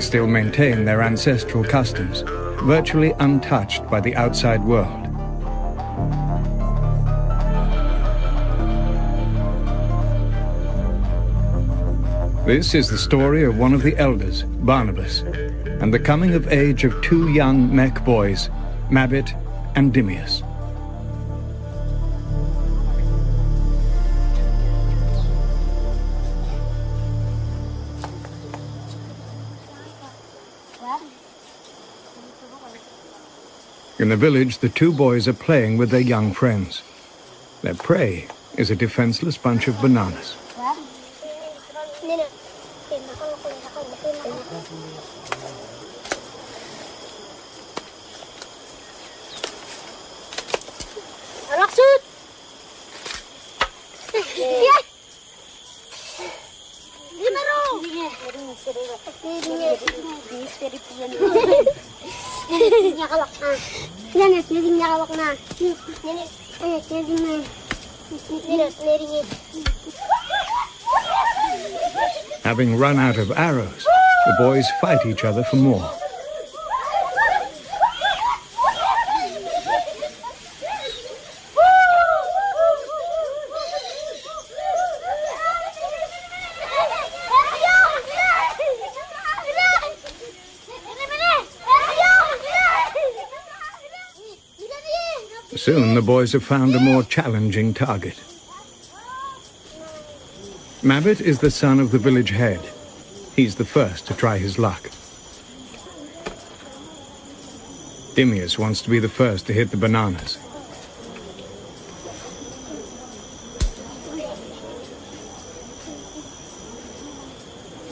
still maintain their ancestral customs, virtually untouched by the outside world. This is the story of one of the elders, Barnabas, and the coming of age of two young Mek boys, Mabit and Dimius. In the village, the two boys are playing with their young friends. Their prey is a defenseless bunch of bananas. Having run out of arrows, the boys fight each other for more. Soon the boys have found a more challenging target. Mabit is the son of the village head. He's the first to try his luck. Dimius wants to be the first to hit the bananas.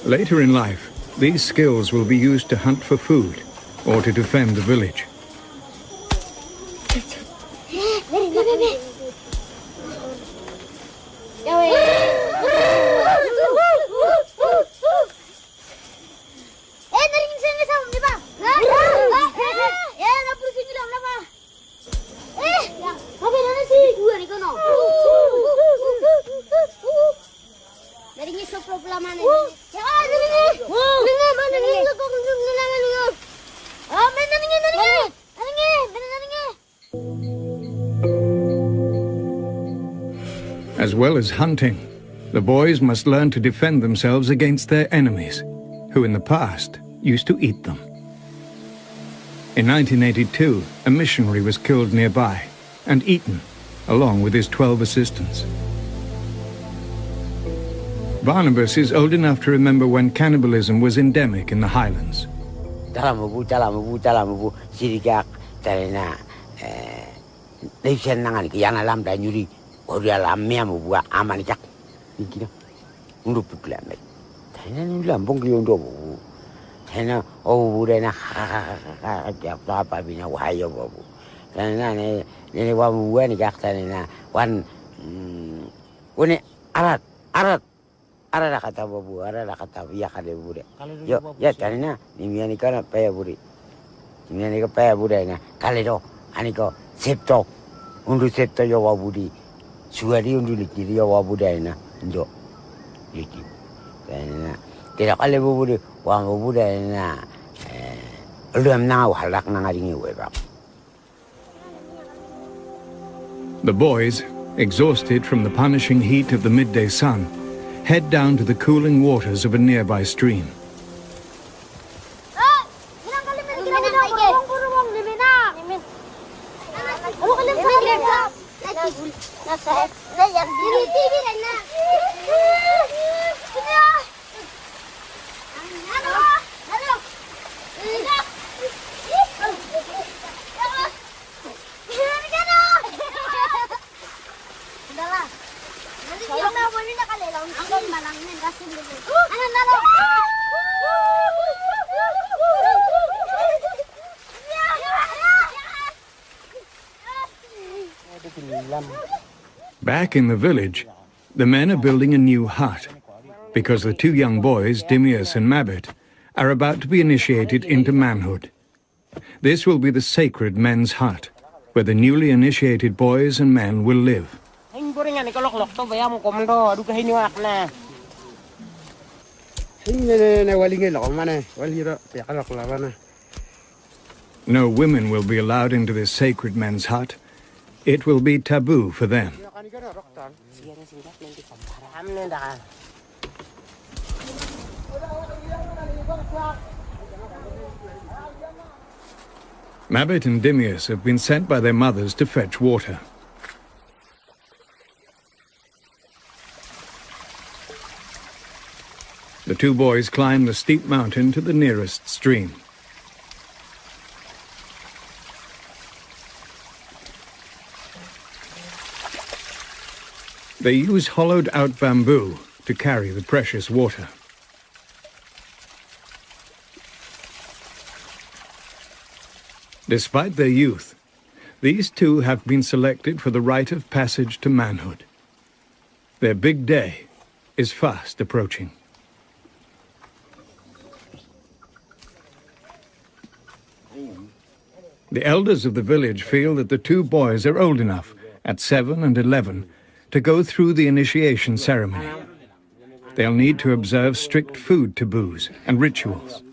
Later in life, these skills will be used to hunt for food or to defend the village. As well as hunting, the boys must learn to defend themselves against their enemies, who in the past used to eat them. In 1982, a missionary was killed nearby and eaten, along with his 12 assistants. Barnabas is old enough to remember when cannibalism was endemic in the highlands. The boys, exhausted from the punishing heat of the midday sun, head down to the cooling waters of a nearby stream. Back in the village, the men are building a new hut, because the two young boys, Dimius and Mabit, are about to be initiated into manhood. This will be the sacred men's hut, where the newly initiated boys and men will live. No women will be allowed into this sacred men's hut. It will be taboo for them. Mabit and Dimius have been sent by their mothers to fetch water. The two boys climb the steep mountain to the nearest stream. They use hollowed-out bamboo to carry the precious water. Despite their youth, these two have been selected for the rite of passage to manhood. Their big day is fast approaching. The elders of the village feel that the two boys are old enough, at 7 and 11, to go through the initiation ceremony. They'll need to observe strict food taboos and rituals.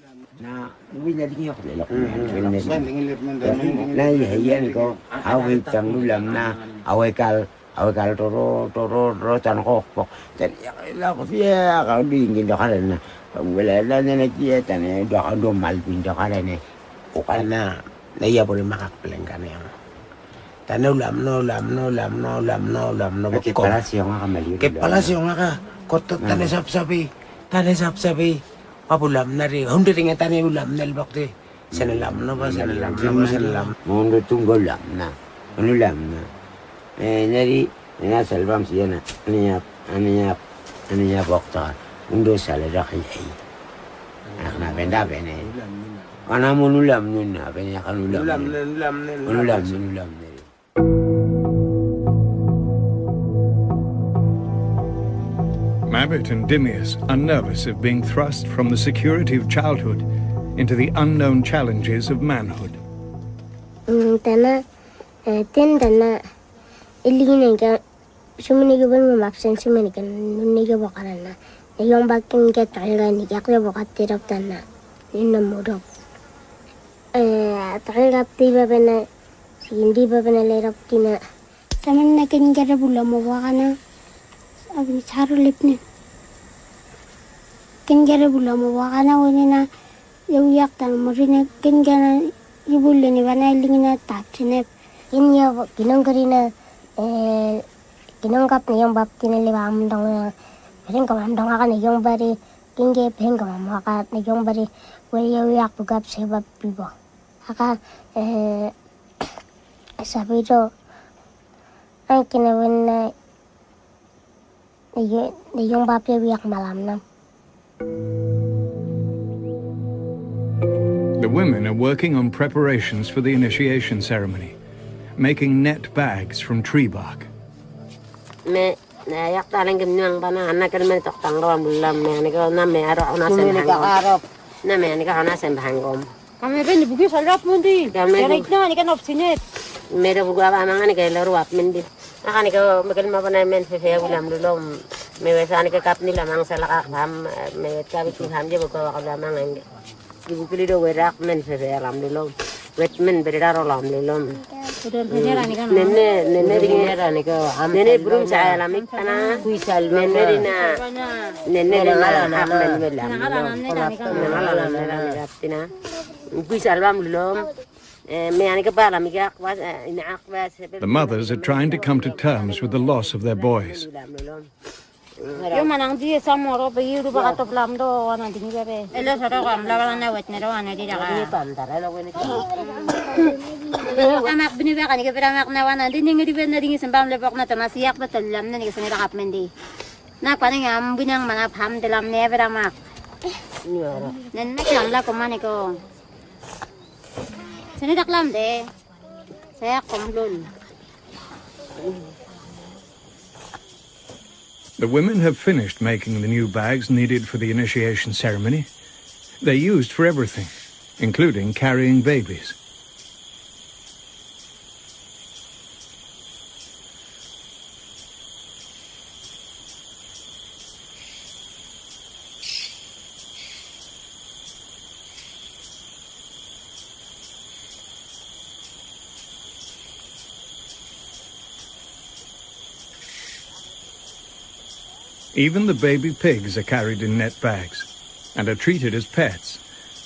Papulam na rin. Hindi rin nga tayo ulam na bakti. Sanalam na ba? Sanalam na ba? Sanalam. Mundo tunggal lam na. Ano lam na. Nari, ninasalbam siya na. Ano niya bakta. Mundo salada kaya. Anak na benda bene. Ana mo nulam nun na. Benya ka nulam. Nulam. Mabit and Dimius are nervous of being thrust from the security of childhood into the unknown challenges of manhood. Tana, tendana, iliniga, suminigaban mapsan suminigan, nuniga bakarana. Yung baking get talaga ni Yakla bakatirap tana, ninamurok. Talaga tiba bana, hindi ba banalerap tina. Taman na kinigara bula mo wakana. Abin saru lipne. Kengara bula mo wakana wani na yawiyak tan morina kengara ibulle ni wana ilingina tapsine. Inya kinong karina kinong kap ni yung bap kinali wamdong na ring kamamdong ka ni yung bari kenge peng kamamaka ni yung bari wali yawiyak bugap sebab bibo. Aka sabi do ay kinawin na yung bapi wiyak malam na. The women are working on preparations for the initiation ceremony, making net bags from tree bark. Me nayak talang gimnyang bana anak kan men tok tang ram bulam me ni ko na me aro ona sen hangom na me ni ko ona sen hangom kami ben bugi salap mundi kami na ni kan opsinet me do buga ba mangani ke loro ap mendi akani ko megal ma bana men fe bulam lulom me wesani ke kap ni lamang salaka ham me kabi tu ham je buka ka lamang ang ibu kili do werak men fe ram lulom wet men berida ro lam lulom nene ringa ni ko nene brum sa lamik kana kuisal nene rina nene rina ham men belam nene tina kuisal lam lulom. The mothers are trying to come to terms with the loss of their boys. Yung manang di samoro pa yuru ba katop lam do ana dingi bere elo soro kam lawan na wet nero ana di daka amak bini ba kan ke pera mak na wana di ningi di ben na dingi sembam lebok na tamasiyak ba talam na ni kesani rakap mendi na paning am binang mana pham delam ne pera mak nen na kan la ko mane ko sini daklam de saya komlul. The women have finished making the new bags needed for the initiation ceremony. They're used for everything, including carrying babies. Even the baby pigs are carried in net bags and are treated as pets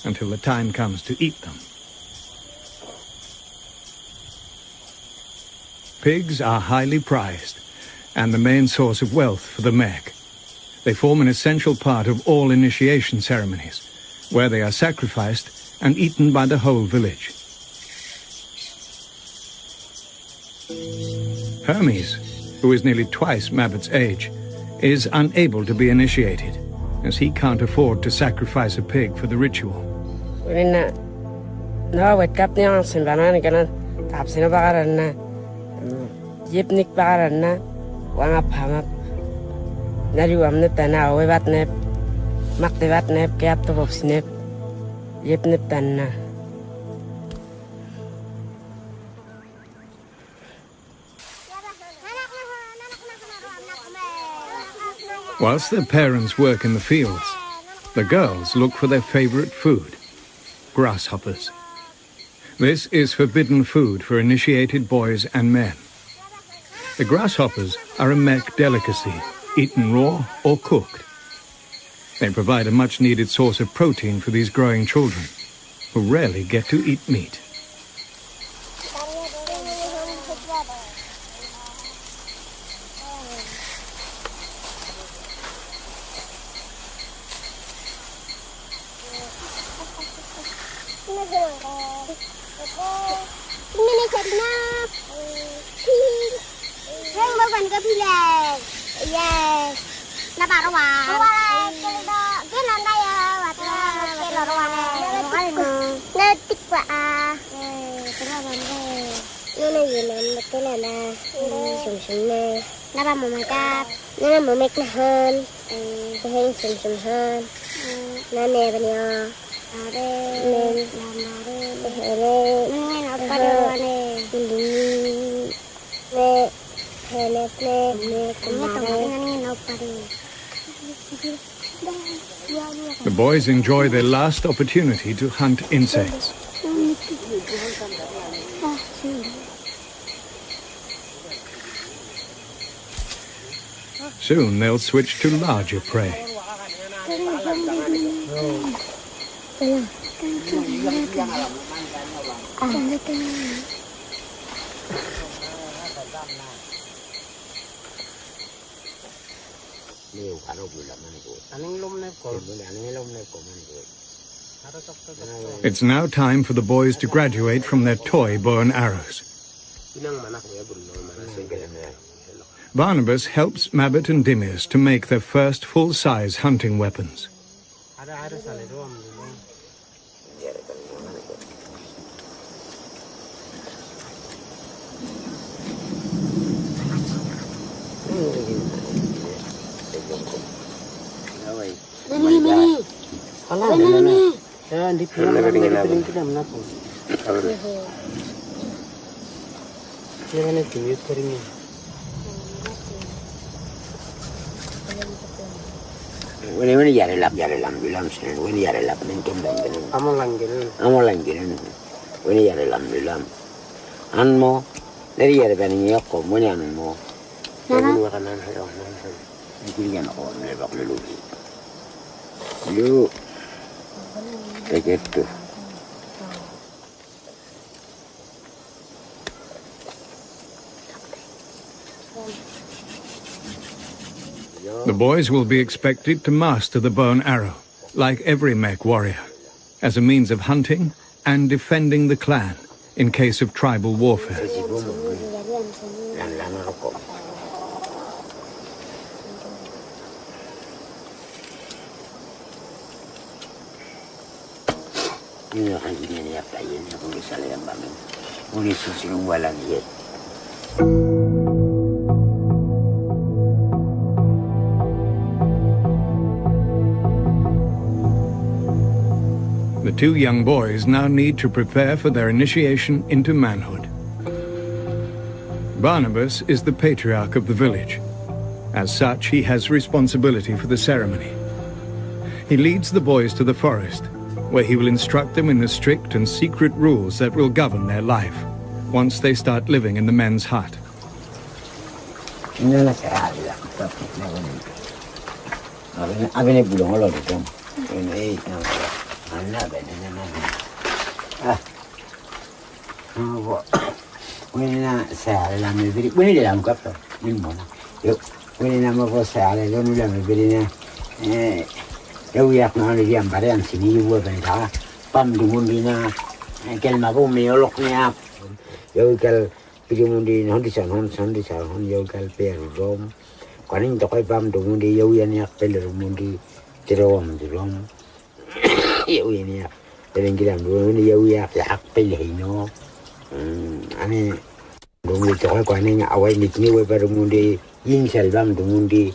until the time comes to eat them. Pigs are highly prized and the main source of wealth for the Mek. They form an essential part of all initiation ceremonies, where they are sacrificed and eaten by the whole village. Hermes, who is nearly twice Mabit's age, is unable to be initiated, as he can't afford to sacrifice a pig for the ritual. Whilst their parents work in the fields, the girls look for their favorite food, grasshoppers. This is forbidden food for initiated boys and men. The grasshoppers are a Mek delicacy, eaten raw or cooked. They provide a much-needed source of protein for these growing children, who rarely get to eat meat. The boys enjoy their last opportunity to hunt insects. Soon they'll switch to larger prey. It's now time for the boys to graduate from their toy bow and arrows. Barnabas helps Mabit and Dimius to make their first full-size hunting weapons. When yare lap bilam sen when yare lap men tom dang den amolangiren when yare lam bilam anmo dari yare ben nyoko mo nyan mo nana wa kanan ha ni kiri yan ko le bak le lu begitu. The boys will be expected to master the bow and arrow, like every Mek warrior, as a means of hunting and defending the clan in case of tribal warfare. The two young boys now need to prepare for their initiation into manhood. Barnabas is the patriarch of the village. As such, he has responsibility for the ceremony. He leads the boys to the forest, where he will instruct them in the strict and secret rules that will govern their life once they start living in the men's hut. Abene bulong lo de tom. Ini na. Anna bene na. Ah. Oh. Wini na sa la me biri. Wini le lam kapto. Ni mona. Yo. Wini na mo sa la lo la me biri na. Yo yak na ni diam barean sini wo ben ta. Pam du mundi na. Kel ma bo me olok ni ap. Yo kel pi mundi na di san hon yo kel per rom. Kwaning to kai pam du mundi yo yan yak pel mundi tirawam du rom. Yo yan yak. Tên cái làm đuôi nó dâu yak yak pel hino. Ani dumundi to kai kwaning awai nit ni we per mundi yin selbam du mundi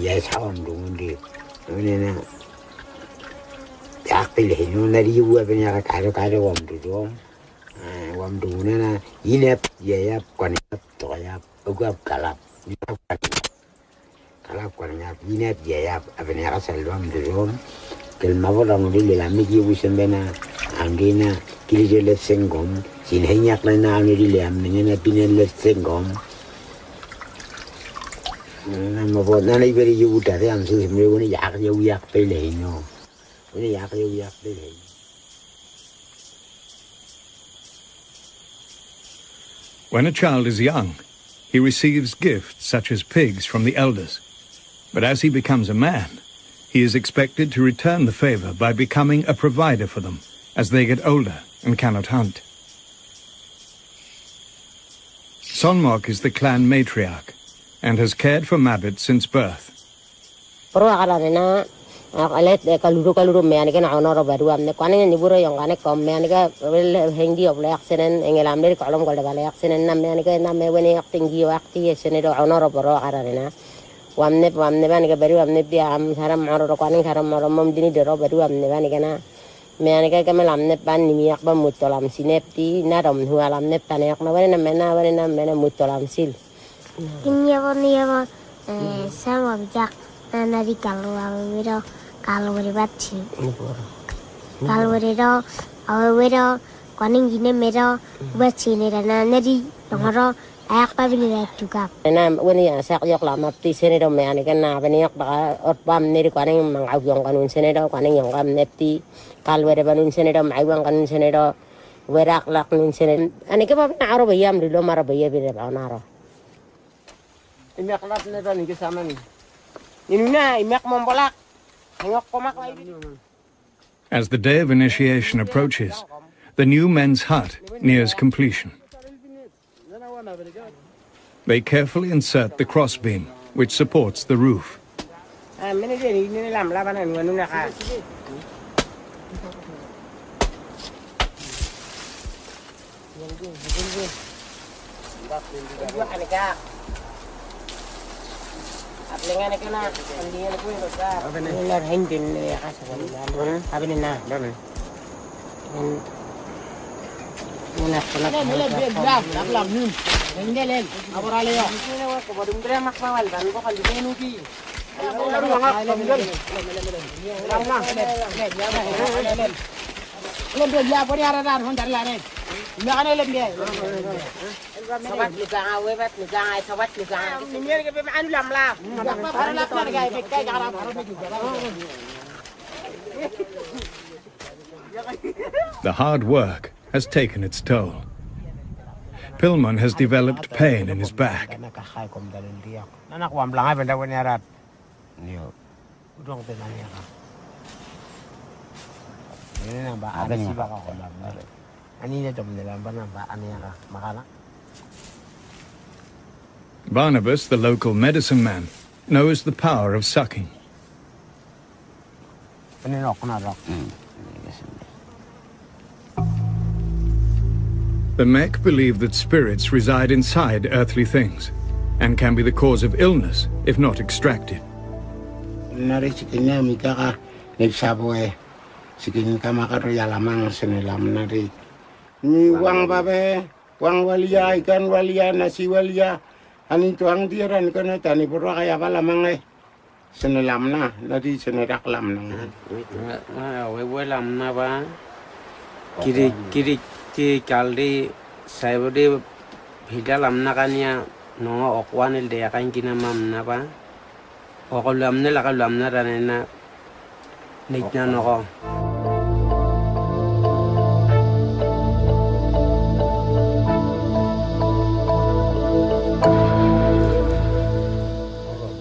ya sawam du mundi. Ini na yak pel hino na ri wo ben yak karo wam du rom. Wam du na yinep ya kwaning to ya ugap kalap. Kalap kwaning yinep ya ben yak selbam du rom. Kel mavorang di la migi wisembena andina kilije le sengom sin henyak na ani di le amne pinen le sengom na mavo na ni beri yu ta de am su me woni yak pe le no woni yak pe le. When a child is young, he receives gifts such as pigs from the elders. But as he becomes a man, he is expected to return the favor by becoming a provider for them as they get older and cannot hunt. Sonmok is the clan matriarch and has cared for Mabit since birth. Kaluru man again honor of Baduam, the Quaning and Nibura young Anacom, Manica, Hengi of Laxen, and Elamir column called Valaxen and Namanica, Name winning acting you acti, Senator honor of Arena. One nip, one Nevanica Beru, Nipia, Haram or Quaning Haram or Mumdini, the Roberu, Nevanicana, Manica Camelam Nepan, Nimiakba Mutolam, Sinepti, Nadam, who alam Nepanek, Navana, Mena, Mena Mutolam Sil. In Yavon, some of Jack, and a widow, Calvary Calvary, our widow, Quaning in the middle, what's in it, and Nadi, tomorrow. I to go. And I'm when I sack your lam up the Senator Manican, Avaniak, or Bam Neriquaning, Mangayon Senator, Quaning Young Nepti, Calvary Senator, Iwan Senator, Verak Lakin Senator, and I give up an hour of a yam, the Lomar of a year with an hour. In the class, never in the salmon. In Mac Mombolak, As the day of initiation approaches, the new men's hut nears completion. They carefully insert the crossbeam, which supports the roof. The hard work has taken its toll. Pilman has developed pain in his back. Barnabas, the local medicine man, knows the power of sucking. The Mek believe that spirits reside inside earthly things and can be the cause of illness if not extracted. Wang walia ikan walia nasi walia ani tuang tiran kana tani pura kaya pala mangai senelam na nadi senerak lam na we lam na ba kiri ti kaldi saibode bhida lam na kanya no okwan el de kan kina mam na ba Okulam nila kalam na rin na late na ako.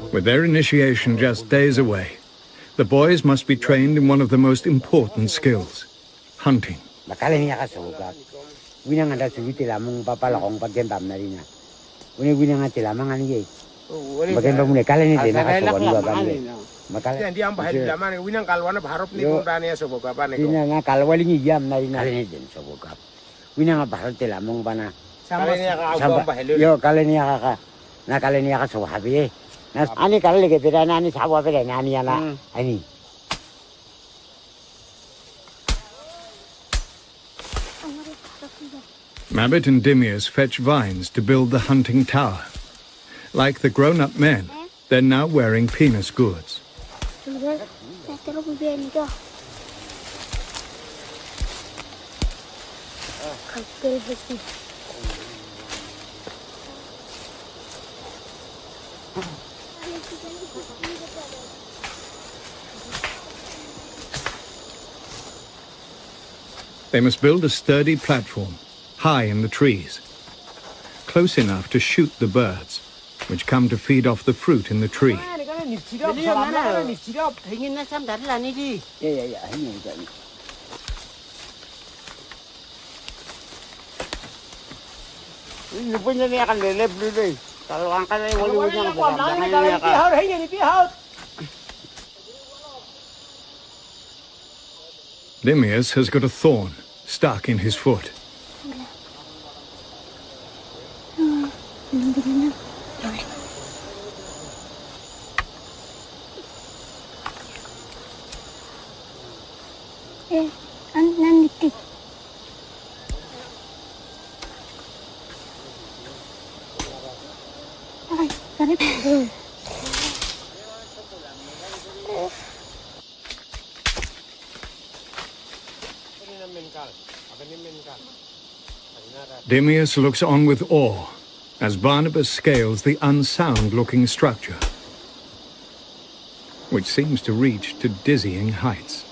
With their initiation just days away, the boys must be trained in one of the most important skills, hunting. Bakala niya ka sugat. Winang anda sulit lamang papalakong pagkembam na rin na. Winang nga tilamang ano yay. Bagembam muna kala ni din nakasugan ba kami. Makala. Hindi ang bahal laman winang kalwana baharap ni kung dani sa bogapa ni ko. Winang nga kalwaling iyam na rin na rin din sa bugap. Winang nga bahal tilamang ba na. Kala niya ka ako ang bahal. Yo kala niya ka na kala niya ka suhabi eh. Ani kala lagi pera na ani sawa pera na ani ana ani. Mabbit and Dimius fetch vines to build the hunting tower. Like the grown-up men, they're now wearing penis goods. They must build a sturdy platform, high in the trees, close enough to shoot the birds, which come to feed off the fruit in the tree. Dimius has got a thorn stuck in his foot. Dimius looks on with awe as Barnabas scales the unsound-looking structure, which seems to reach to dizzying heights.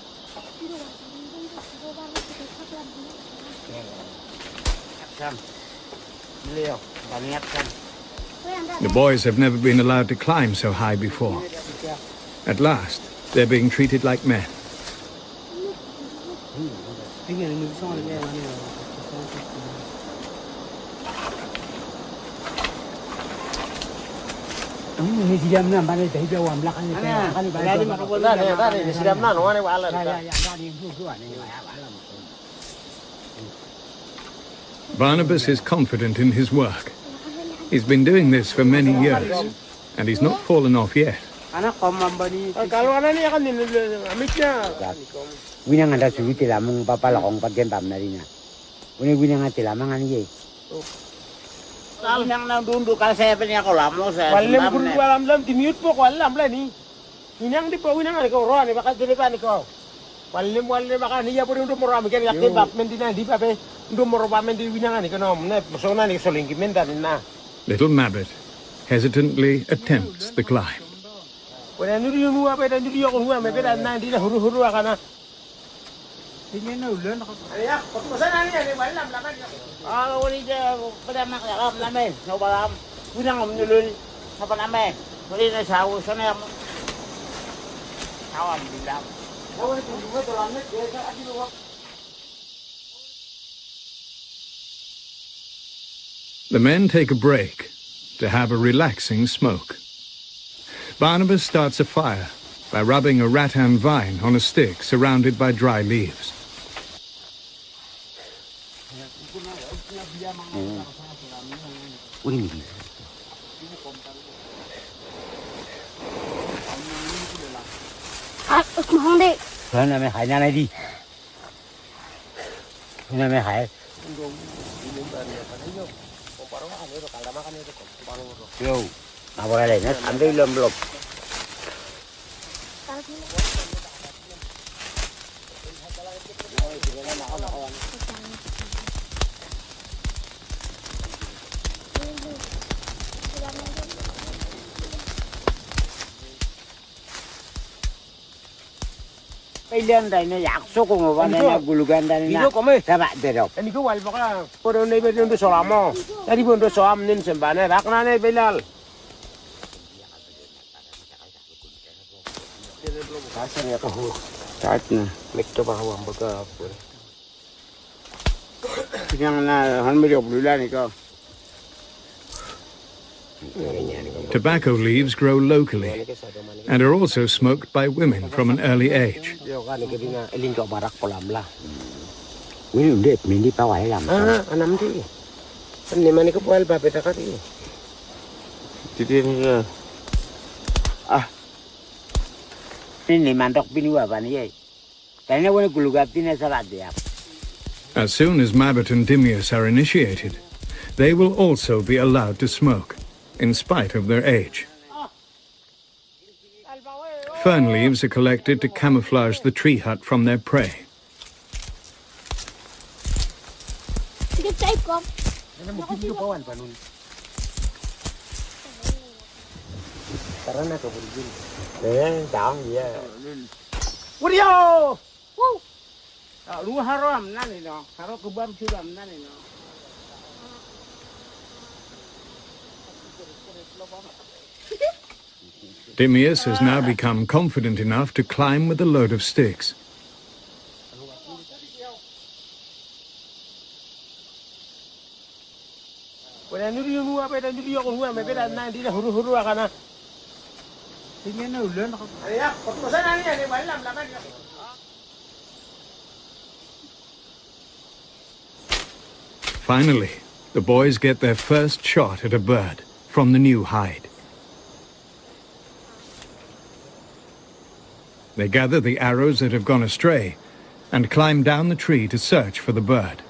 The boys have never been allowed to climb so high before. At last, they're being treated like men. Barnabas is confident in his work. He's been doing this for many years, and he's not fallen off yet. Winang anda sulit lamang papalakong pagkembam na rin na. Winang nga tilamang ano yay. Winang nang dundo ka sa niya ko lamang sa. Walam guru walam lam dimute po ko walam la ni. Winang di po winang ko ro ni baka dili pa ni ko. Walam baka niya po rin do moro amikan yakte bap men di na di pa be do moro ba men di winang ni ko no na persona ni soling kimenda ni na. Little Mabbit hesitantly attempts the climb. Wala nuri mu apa dan nuri ko huwa me be na di na huru kana. Tingnan na ulan ako. Ay, pagpasan na niya, walam laman. Wala niya, pada makakap namin. No balam. Winang am nulul sa paname. Wala na sawo sa na. Sawam bilang. Wala ko duwa dalam na desa adiluwa. The men take a break to have a relaxing smoke. Barnabas starts a fire by rubbing a rattan vine on a stick surrounded by dry leaves. Sana mày hại này đi. Sana mày hại. Yo, apa kali ni? Ambil belum? Ilan na yakso ko mo ba na gulugan na Dito kami. Sama derok. Ini ko wal baka puro na ibe ndo solamo. Tadi bondo soam nin sembane rakna ne belal. Kasar ya kahu. Saat na. Mekto ba hawam baka puro. Yang na han mo bulan ikaw. Tobacco leaves grow locally and are also smoked by women from an early age. Anam di. Ni mani ko pual ba peta kati. Ini mandok binua ba niya. Kaya wala gulugat din sa radya. As soon as Mabbit and Dimius are initiated, they will also be allowed to smoke, in spite of their age. Fern leaves are collected to camouflage the tree hut from their prey. Wadio! Woo! Lu haram nani no. Haro kubam suram nani no. Dimius has now become confident enough to climb with a load of sticks. Wala nuri yung apa dan nuri yung huwa may pera na hindi na huru-huru akana. Tingnan na ulan ako. Ay, pagpasan na niya ni malam laman. Finally, the boys get their first shot at a bird from the new hide. They gather the arrows that have gone astray and climb down the tree to search for the bird.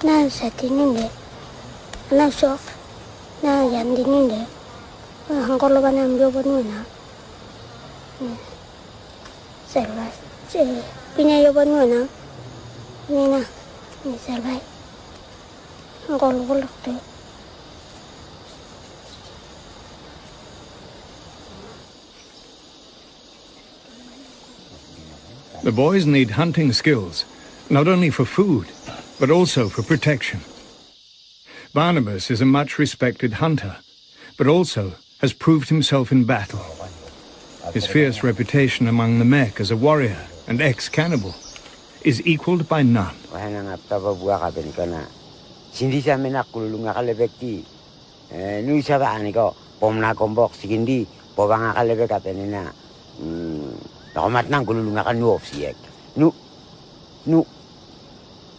Na sa tininde, na sof, na yan tininde, ang koloban ng joban mo na, salbay, pinayoban mo na, ni salbay, ang kolobulok to. The boys need hunting skills, not only for food, but also for protection. Barnabas is a much-respected hunter, but also has proved himself in battle. His fierce reputation among the Mek as a warrior and ex-cannibal is equaled by none.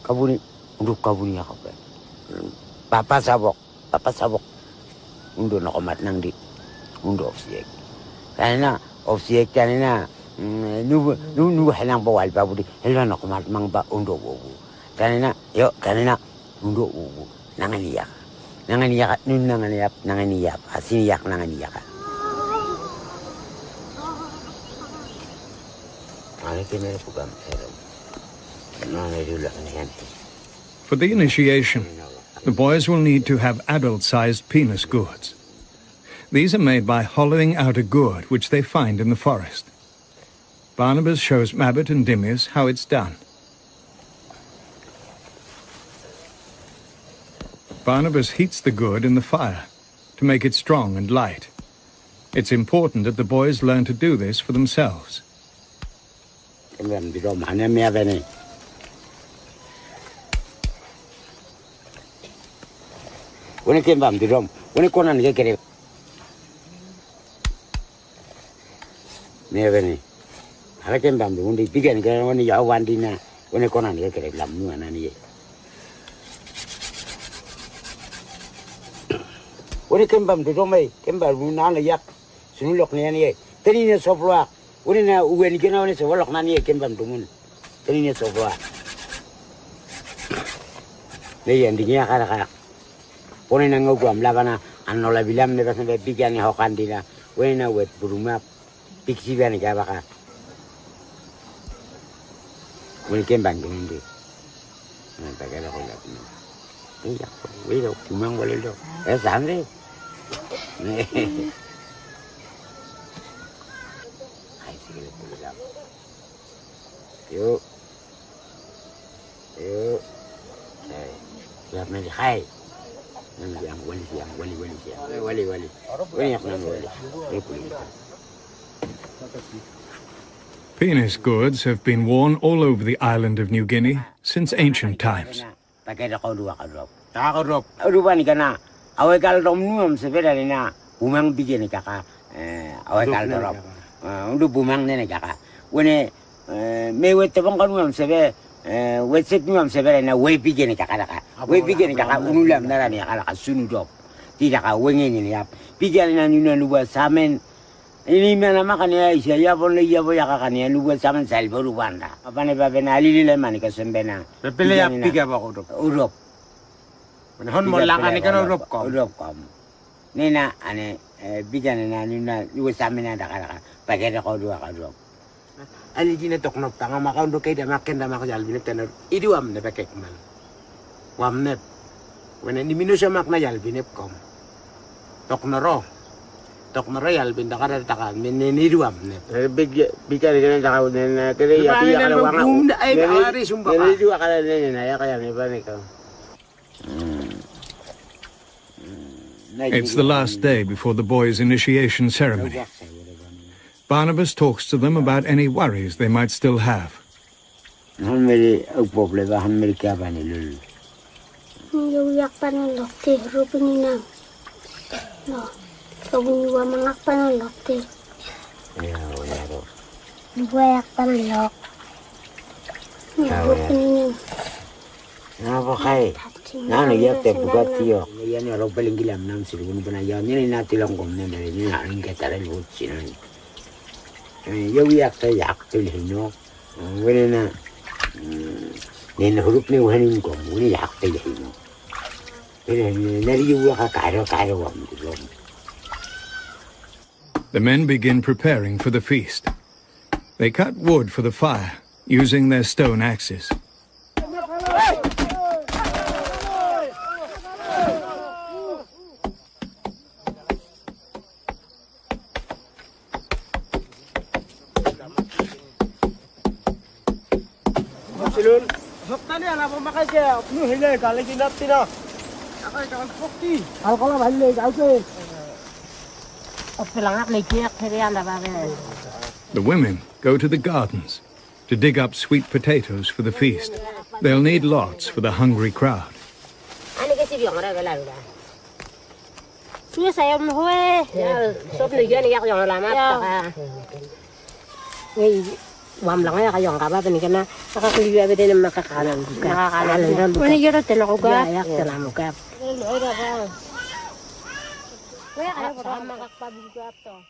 Kabuni, undo kabuni ako ba? Papa sabok, undo nakomat nang di, undo ofsiyek. Kaya ofsiyek kaya nu halang bawal pa budi, hela nakomat mang ba undo ugu. Kaya undo ugu, nanganiyak, nanganiyak, asiniyak nanganiyak. Ano kinaya po ba? For the initiation, the boys will need to have adult-sized penis gourds. These are made by hollowing out a gourd which they find in the forest. Barnabas shows Mabbit and Dimius how it's done. Barnabas heats the gourd in the fire to make it strong and light. It's important that the boys learn to do this for themselves. When it came back to Rome, Wani konan ke kere. Ne beni. Ala kembam du undi pigen ke wani ya wandi na. Wani konan ke kere lam nu anani. Wani kembam du domai, kembam du na yak. Sunulok ni ani. Tani ne soploak. Wani na uwen ke na wani soploak nani kembam du mun. Tani ne soploak. Ne yendi nya kara. Pone na ngogam labana anno la bilam ne basan be pigan ho kandila. Wani na wet buruma piksi bani ka baka. Wani kembam du ndi. Na tagala ko la. Iya, wiro kumang wala do. Sandre. Ay, sige lang. Yo. Ya me dejai. Wali. Penis gourds have been worn all over the island of New Guinea since ancient times. Pakai dah kau dua. Rupa ni kana. Awal kal domnum sepeda ni na. Bumang biji ni kakak. Awal kal dorop. Undu bumang ni kakak. Wene mewet tepung kan nuam sebe. Wetset nuam sepeda na we biji ni kakak. We biji ni kakak unulam nara ni kakak sunu dop. Tidak kau wengen ni ap. Biji ni na nuna lupa samen. Ini mana makan ya saya pun lagi apa ya kakak ni lupa samen salvo rupanda. Apa ni bapak na alili le mani kesembena. Bepele ya piga ba urop. Urop. Hon mo lakan ni kan urop ko. Urop kom. Nina ane bijan na nuna lupa samen na kakak. Pakai dah kau dua urop. Ali dina tok nop tanga maka ndo kay da maken da maka jal bine tener. Idi wam ne pakai man. Wam net. Wena ni minus mak na jal bine kom. Tok noro. Tok Royal binda kada taka meneni ruam ne bicara dengan takau ne kere ya pi kada wanga ai ari sumba ne dua kada ne na ya kaya ne bane ka It's the last day before the boys' initiation ceremony. Barnabas talks to them about any worries they might still have. Han meri upopole ba han meri kya bane lul Yo yak panon lokte rupini na. No. Kung iwa mga panalok te. Iwa yak panalok. Rupini na. Napa kay nano yak te bugatiyo yan ro palingilam nam sigun bana yan ni natilong kom ne ni haring ketara lut sinan yo yak te hino wala na ne hurup ni wanin kom ni yak te hino nari yo ka karo wam dilom. The men begin preparing for the feast. They cut wood for the fire using their stone axes. Silun. Hoptani ana makai ke apnu hele kale kinap tina. Akai kan pokti. Al kola balle jauke. The women go to the gardens to dig up sweet potatoes for the feast. They'll need lots for the hungry crowd.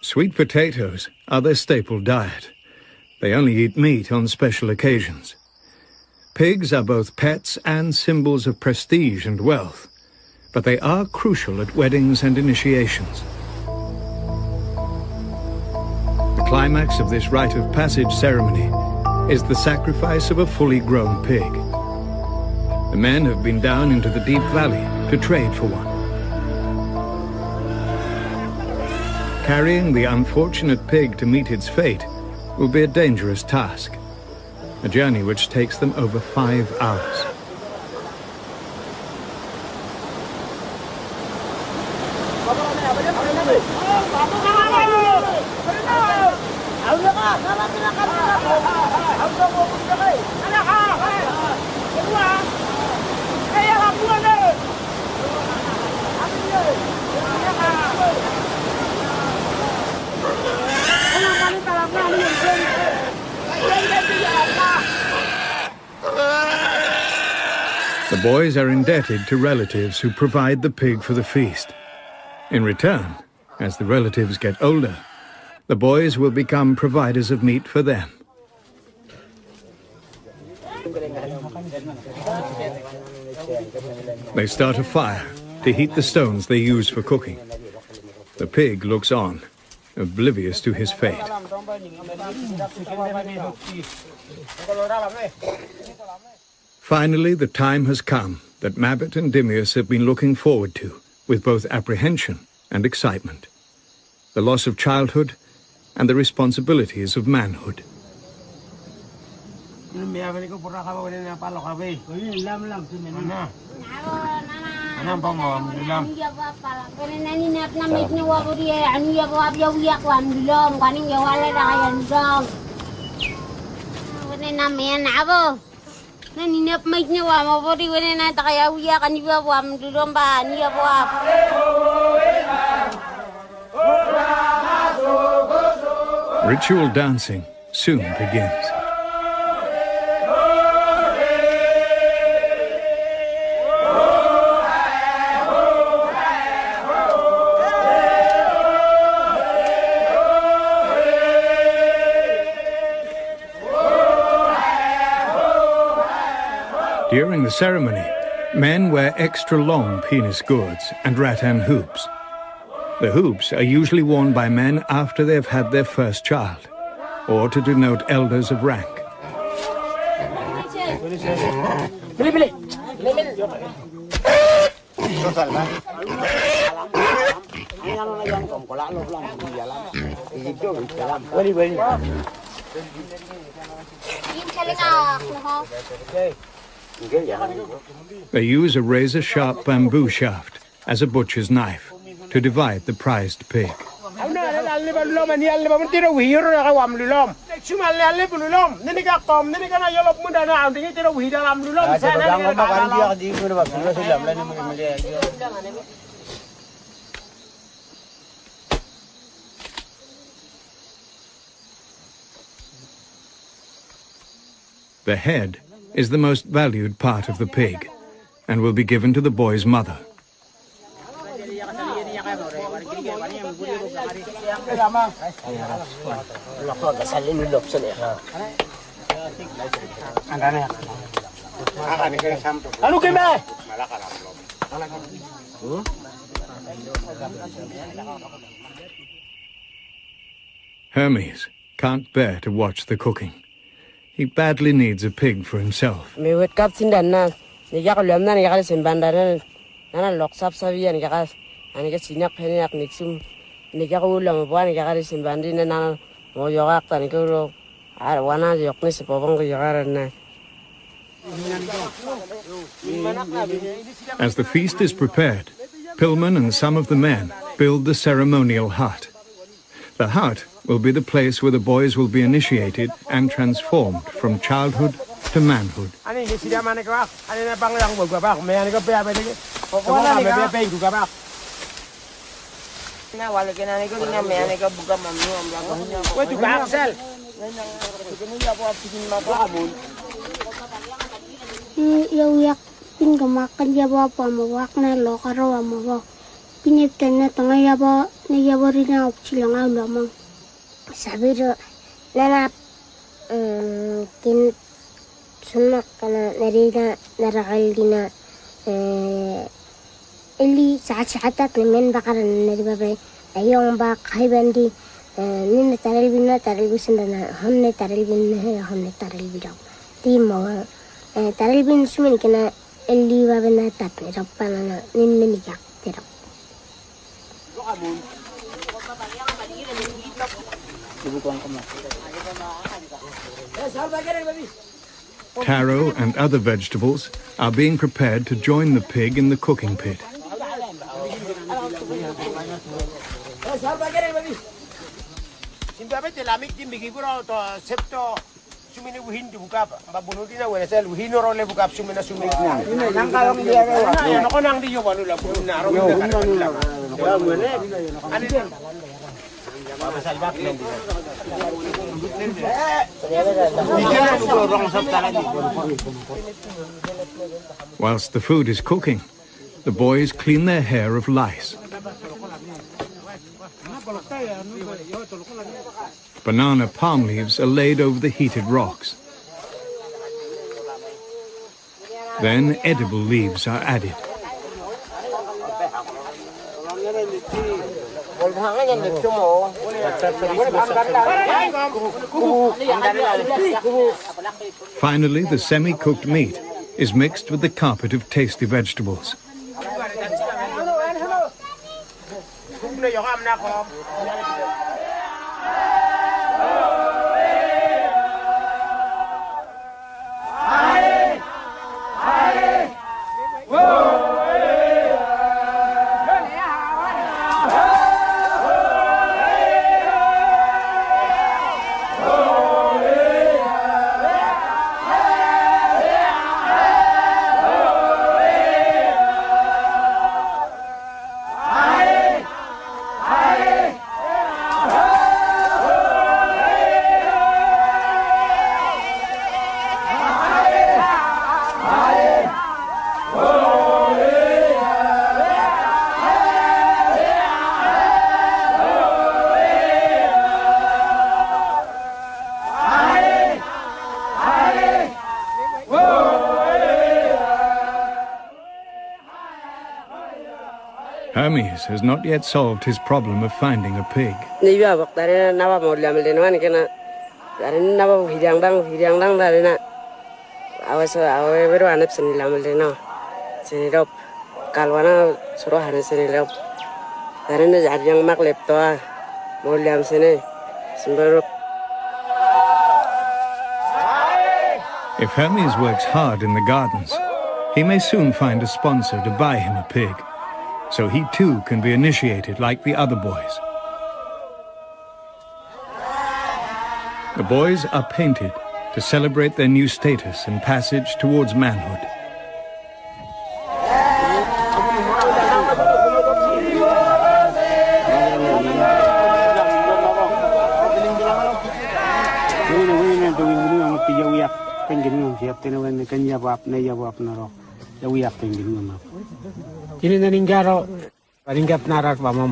Sweet potatoes are their staple diet. They only eat meat on special occasions. Pigs are both pets and symbols of prestige and wealth, but they are crucial at weddings and initiations. The climax of this rite of passage ceremony is the sacrifice of a fully grown pig. The men have been down into the deep valley to trade for one. Carrying the unfortunate pig to meet its fate will be a dangerous task, a journey which takes them over 5 hours. The boys are indebted to relatives who provide the pig for the feast. In return, as the relatives get older, the boys will become providers of meat for them. They start a fire to heat the stones they use for cooking. The pig looks on, oblivious to his fate. Finally, the time has come that Mabbott and Dimius have been looking forward to, with both apprehension and excitement. The loss of childhood and the responsibilities of manhood. Ritual dancing soon begins. During the ceremony, men wear extra long penis gourds and rattan hoops. The hoops are usually worn by men after they have had their first child, or to denote elders of rank. They use a razor-sharp bamboo shaft as a butcher's knife to divide the prized pig. The head is the most valued part of the pig and will be given to the boy's mother. Hermes can't bear to watch the cooking. He badly needs a pig for himself. As the feast is prepared, Pillman and some of the men build the ceremonial hut. The hut will be the place where the boys will be initiated and transformed from childhood to manhood. Sabiro nana kin sunak kana narina naragaldina اللي ساعات من بقرن نربى أيام باق هايبندي نين ترلبنا ترلبسنا هم ترلبنا هم ترلبنا تيمو ترلبين سمين كنا اللي بابنا تبني ربنا نين نيجا ترى Taro and other vegetables are being prepared to join the pig in the cooking pit. Whilst the food is cooking, the boys clean their hair of lice. Banana palm leaves are laid over the heated rocks. Then edible leaves are added. Finally, the semi-cooked meat is mixed with the carpet of tasty vegetables. Hermes has not yet solved his problem of finding a pig. If Hermes works hard in the gardens, he may soon find a sponsor to buy him a pig, so he too can be initiated like the other boys. The boys are painted to celebrate their new status and passage towards manhood. Ini naningaro, paringkat narak pamam.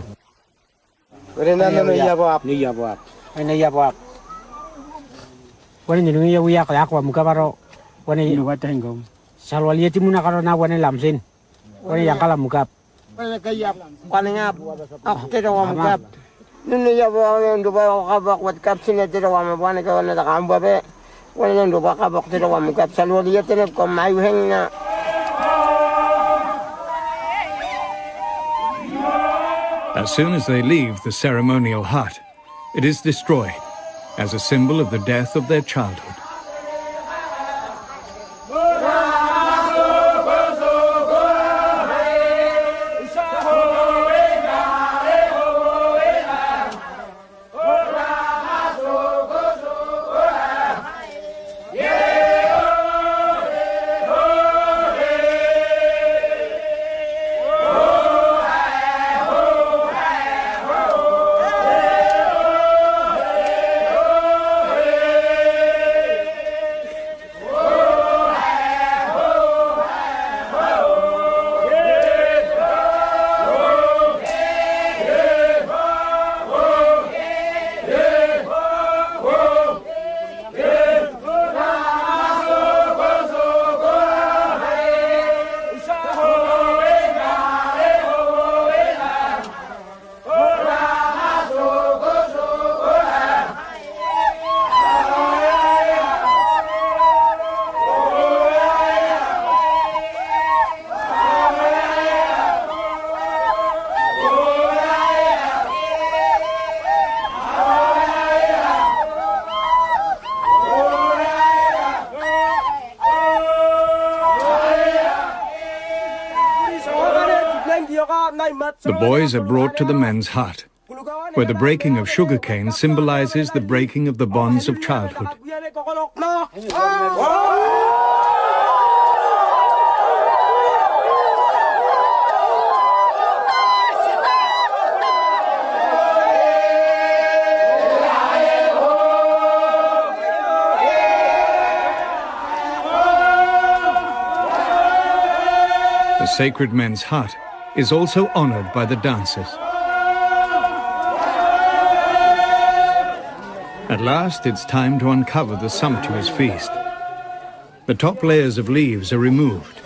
Karena nano yabab, ni yabab. Ini yabab. Wani ni yawiyak yak wa muka baro. Wani ni wata hingom. Salwali yati muna karo na wani lamsin. Wani yang kalam muka. Wani kayap, wani ngap. Tidak wa muka. Nunu yabab yang dua kabak wat kapsin tidak wa mabane kau na takamba be. Wani yang dua kabak tidak wa muka. Salwali yati ni kom mayu hengna. As soon as they leave the ceremonial hut, it is destroyed as a symbol of the death of their childhood. The boys are brought to the men's hut, where the breaking of sugarcane symbolizes the breaking of the bonds of childhood. The sacred men's hut is also honored by the dancers. At last, it's time to uncover the sumptuous feast. The top layers of leaves are removed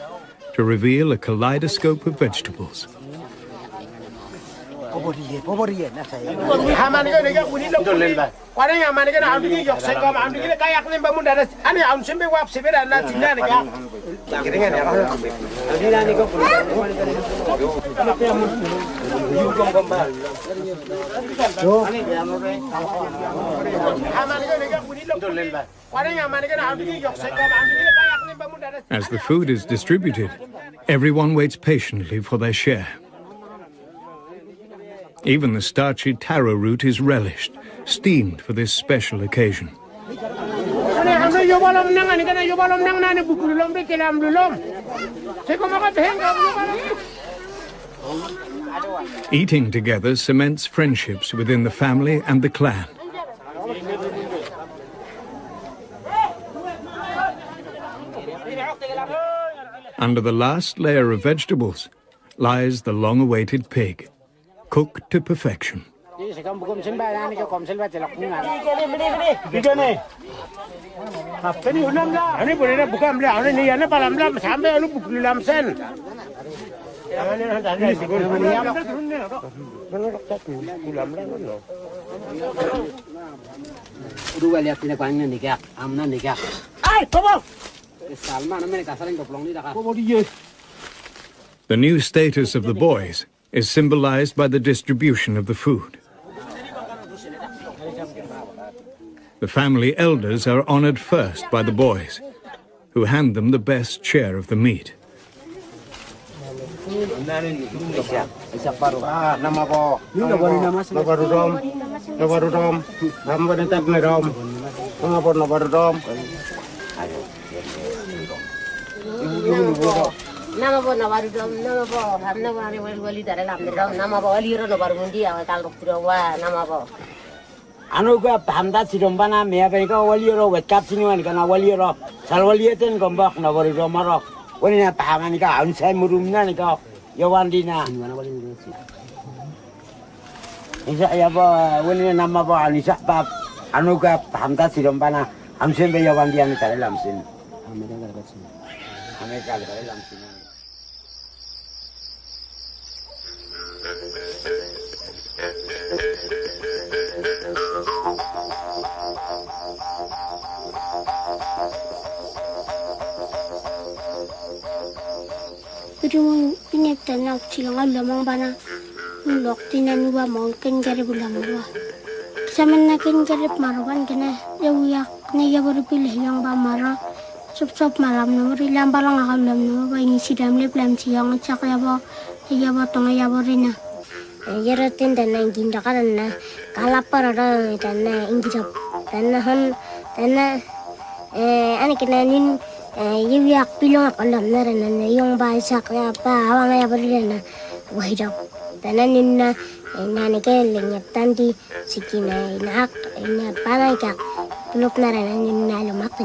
to reveal a kaleidoscope of vegetables. As the food is distributed, everyone waits patiently for their share. Even the starchy taro root is relished, steamed for this special occasion. Eating together cements friendships within the family and the clan. Under the last layer of vegetables lies the long-awaited pig, cooked to perfection. The new status of the boys is symbolized by the distribution of the food. The family elders are honored first by the boys, who hand them the best share of the meat. Nama po nabarudom, nama po, hamna po ani wali dari lam dari nama po wali ro nabarundi awal taluk tirawa nama po. Anu ko hamda sirombana mea beka wali ro wetkat siniwan kana wali ro salwali eten gombak nabarudom maro. Wani na pahamani ka unsai murumna ni ka yawandina. Isa ya ba wani nama po anisa pa anu ko hamda sirombana amsen be yawandi ani tare lamsin. Amerika tare lamsin. Pero pinagtan na sila nga lamang ba na ulok tinanuwa mo kangarib lamang. Saman na kangarib marawan ka na yawiyak na yawaripil hiyang ba mara. Sop malam na marilang palang akalam na ba ini sidam leplam siyang at saka yabo tong yabo rin na. Yaratin dan na inginda ka na kalapar na dan na ingirap dan na ano kinanin yawiyak pilong akalam na rin na yung ba saka pa awang yabo rin na wahidap dan na nin na nanikaling at tanti sikina inaak ina panay kak tulok na rin na nin na lumakin.